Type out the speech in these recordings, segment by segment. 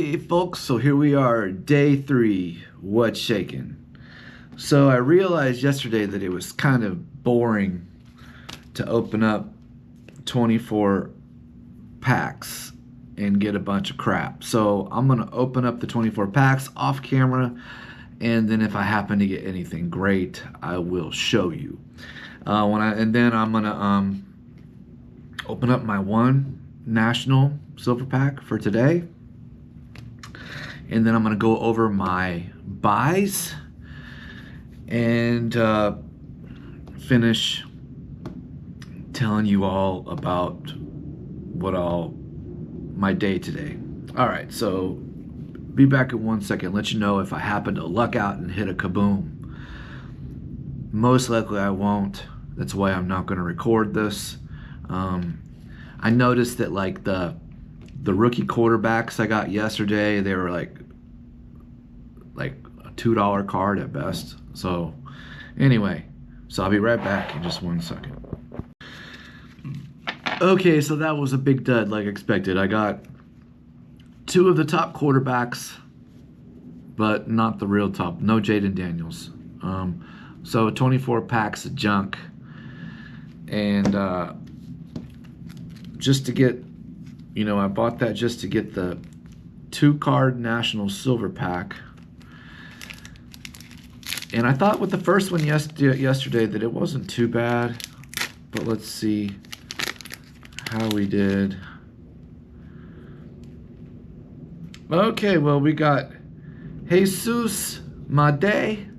Hey folks, so here we are, day 3, what's shaking? So I realized yesterday that it was kind of boring to open up 24 packs and get a bunch of crap. So I'm gonna open up the 24 packs off camera, and then if I happen to get anything great, I will show you. Then I'm gonna open up my one national silver pack for today. And then I'm going to go over my buys and finish telling you all about my day today. All right, so be back in 1 second. Let you know if I happen to luck out and hit a kaboom. Most likely I won't. That's why I'm not going to record this. I noticed that like the rookie quarterbacks I got yesterday, they were like a $2 card at best. So anyway, so I'll be right back in just 1 second. Okay, so that was a big dud like expected. I got 2 of the top quarterbacks, but not the real top. No Jaden Daniels. So 24 packs of junk. And just to get, I bought that just to get the 2-card national silver pack. And I thought with the first one yesterday that it wasn't too bad. But let's see how we did. Okay, well, we got Jesus Made.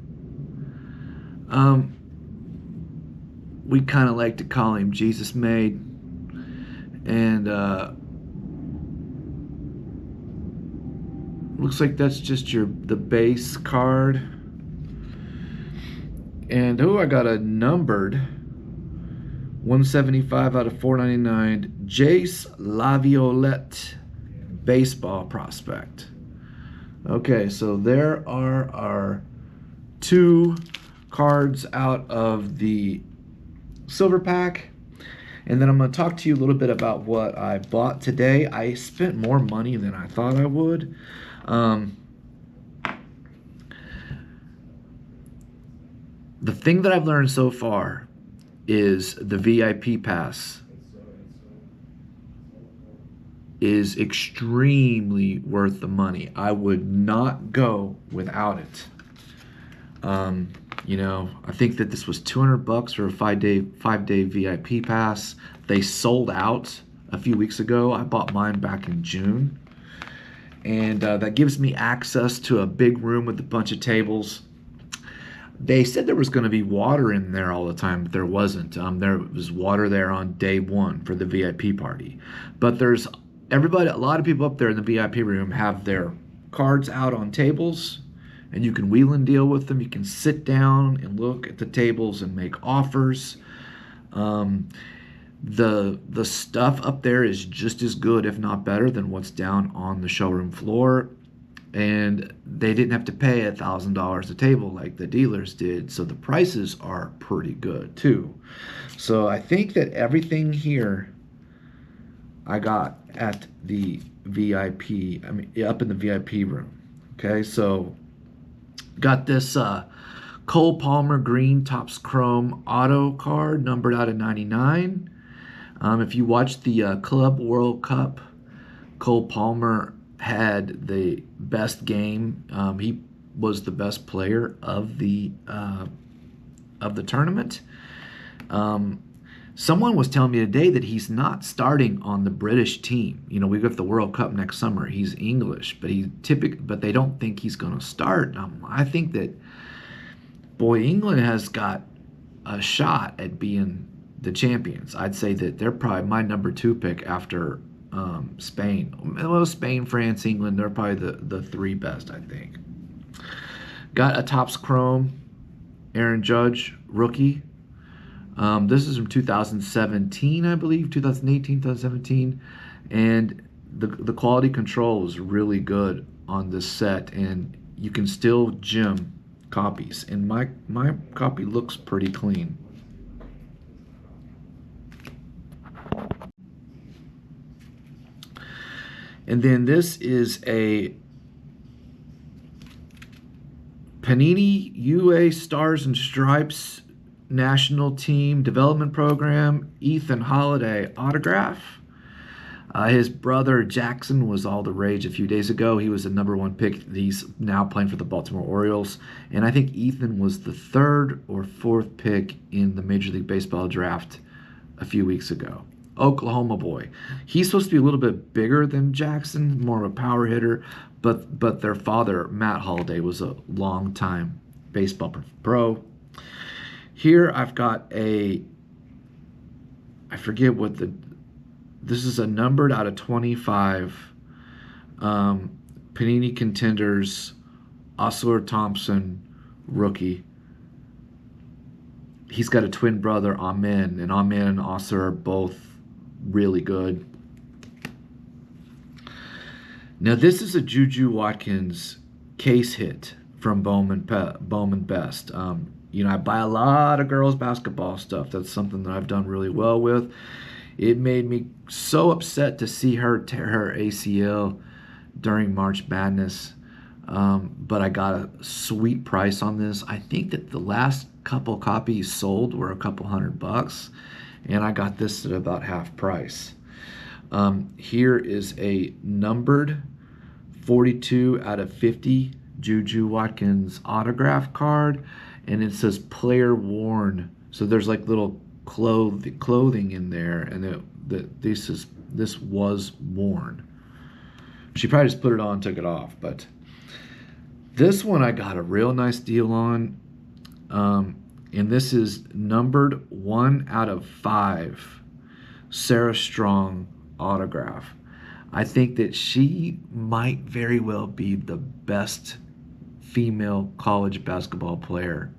We kind of like to call him Jesus Made. And looks like that's just the base card. And I got a numbered 175 out of 499 Jace Laviolette baseball prospect. Okay, so there are our 2 cards out of the silver pack. And then I'm going to talk to you a little bit about what I bought today. I spent more money than I thought I would. The thing that I've learned so far is the VIP pass is extremely worth the money. I would not go without it. I think that this was $200 for a 5-day VIP pass. They sold out a few weeks ago. I bought mine back in June. And that gives me access to a big room with a bunch of tables. They said there was going to be water in there all the time, but there wasn't. There was water there on day 1 for the VIP party. But there's a lot of people up there in the VIP room have their cards out on tables, and you can wheel and deal with them. You can sit down and look at the tables and make offers. The stuff up there is just as good, if not better, than what's down on the showroom floor. And they didn't have to pay $1,000 a table like the dealers did, so the prices are pretty good too. So I think that everything here I got at the VIP, up in the VIP room. Okay, so got this Cole Palmer Green Topps Chrome Auto card, numbered out of 99. If you watch the Club World Cup, Cole Palmer had the best game. He was the best player of the tournament. Someone was telling me today that he's not starting on the British team. We got the World Cup next summer. He's English, but they don't think he's going to start. I think that, boy, England has got a shot at being the champions. I'd say that they're probably my number 2 pick after Spain. Well, Spain, France, England, they're probably the 3 best, I think. Got a Topps Chrome Aaron Judge rookie. This is from 2017, I believe, 2018, 2017. And the quality control is really good on this set, and you can still gem copies. And my copy looks pretty clean. And then this is a Panini UA Stars and Stripes National Team Development Program, Ethan Holiday autograph. His brother Jackson was all the rage a few days ago. He was the #1 pick. He's now playing for the Baltimore Orioles. And I think Ethan was the 3rd or 4th pick in the Major League Baseball draft a few weeks ago. Oklahoma boy. He's supposed to be a little bit bigger than Jackson, more of a power hitter, but their father, Matt Holiday, was a long-time baseball pro. Here I've got I forget what this is, a numbered out of 25 Panini Contenders Osler Thompson rookie. He's got a twin brother, Amen, and Amen and Osler are both really good. Now this is a Juju Watkins case hit from Bowman Best. I buy a lot of girls basketball stuff. That's something that I've done really well with. It made me so upset to see her tear her ACL during March Madness. But I got a sweet price on this. I think that the last couple copies sold were a couple $100, and I got this at about half price. Here is a numbered 42 out of 50 Juju Watkins autograph card, and it says player worn. So there's like little clothing in there, and this was worn. She probably just put it on and took it off, but this one I got a real nice deal on, and this is numbered 1 out of 5 Sarah Strong autograph. I think that she might very well be the best female college basketball player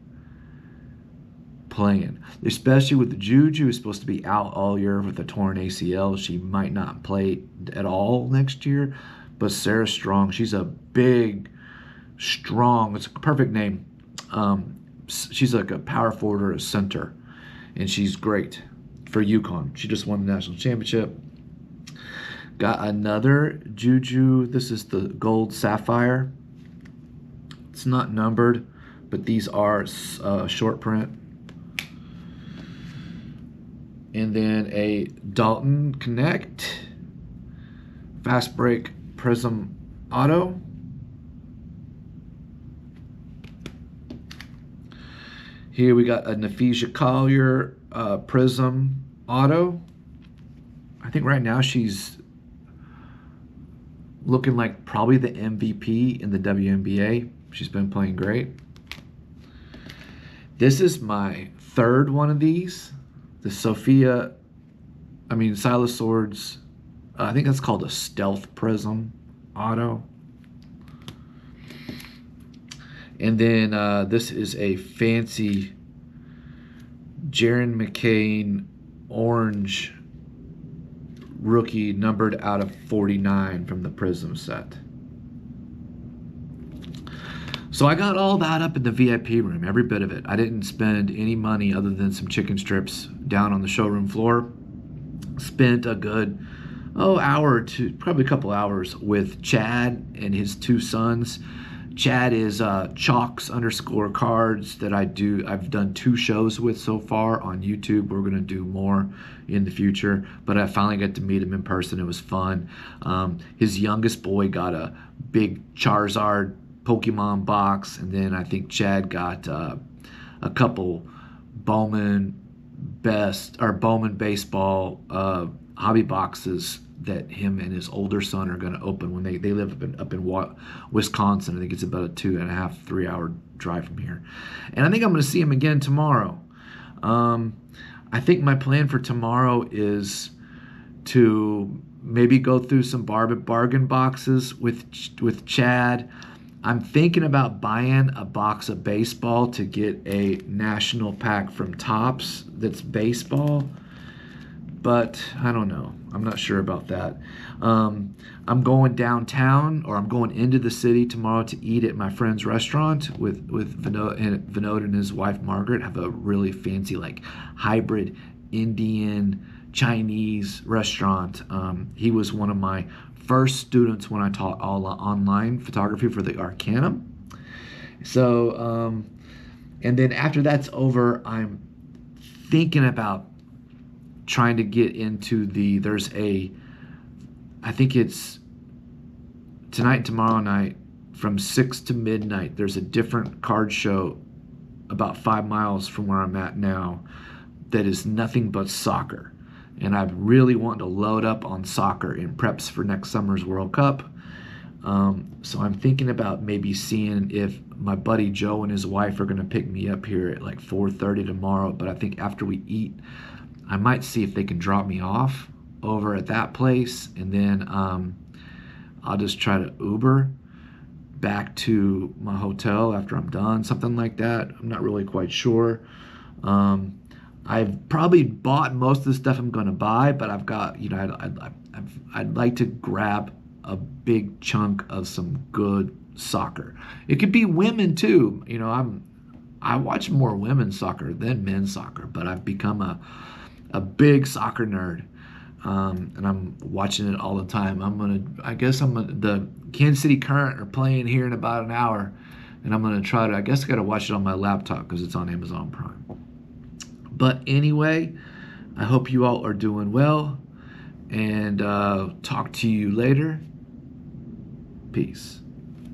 playing, especially with the Juju, who's supposed to be out all year with a torn ACL. She might not play at all next year, but Sarah Strong, she's a big, strong, it's a perfect name. She's like a power forward or a center, and she's great for UConn. She just won the national championship. Got another Juju. This is the gold sapphire. It's not numbered, but these are short print. And then a Dalton Connect Fast Break Prism Auto. Here we got a Naphesia Collier Prism Auto. I think right now she's looking like probably the MVP in the WNBA. She's been playing great. This is my 3rd one of these. The Silas Swords, I think that's called a Stealth Prism Auto. And then this is a fancy Jaron McCain orange rookie numbered out of 49 from the Prism set. So I got all that up in the VIP room, every bit of it. I didn't spend any money other than some chicken strips down on the showroom floor. Spent a good hour or two, probably a couple hours with Chad and his 2 sons. Chad is Chalks _cards that I've done 2 shows with so far on YouTube. We're gonna do more in the future, but I finally got to meet him in person. It was fun. His youngest boy got a big Charizard Pokemon box, and then I think Chad got a couple Bowman baseball hobby boxes that him and his older son are going to open when they live up in Wisconsin. I think it's about a 2.5, 3 hour drive from here. And I think I'm going to see him again tomorrow. I think my plan for tomorrow is to maybe go through some bargain boxes with Chad. I'm thinking about buying a box of baseball to get a national pack from Topps that's baseball, but I don't know. I'm not sure about that. I'm going downtown, or I'm going into the city tomorrow to eat at my friend's restaurant with Vinod and his wife Margaret. Have a really fancy, like, hybrid Indian Chinese restaurant. He was one of my first students when I taught all online photography for the Arcanum. So, and then after that's over, I'm thinking about trying to get into I think it's tonight and tomorrow night from 6 to midnight. There's a different card show about 5 miles from where I'm at now that is nothing but soccer. And I really want to load up on soccer in preps for next summer's World Cup. So I'm thinking about maybe seeing if my buddy Joe and his wife are going to pick me up here at like 4:30 tomorrow. But I think after we eat, I might see if they can drop me off over at that place. And then I'll just try to Uber back to my hotel after I'm done, something like that. I'm not really quite sure. I've probably bought most of the stuff I'm going to buy, but I've got, I'd like to grab a big chunk of some good soccer. It could be women too. I watch more women's soccer than men's soccer, but I've become a big soccer nerd. And I'm watching it all the time. The Kansas City Current are playing here in about an hour, and I'm gonna try to, I guess I gotta watch it on my laptop because it's on Amazon Prime. But anyway, I hope you all are doing well, and talk to you later. Peace.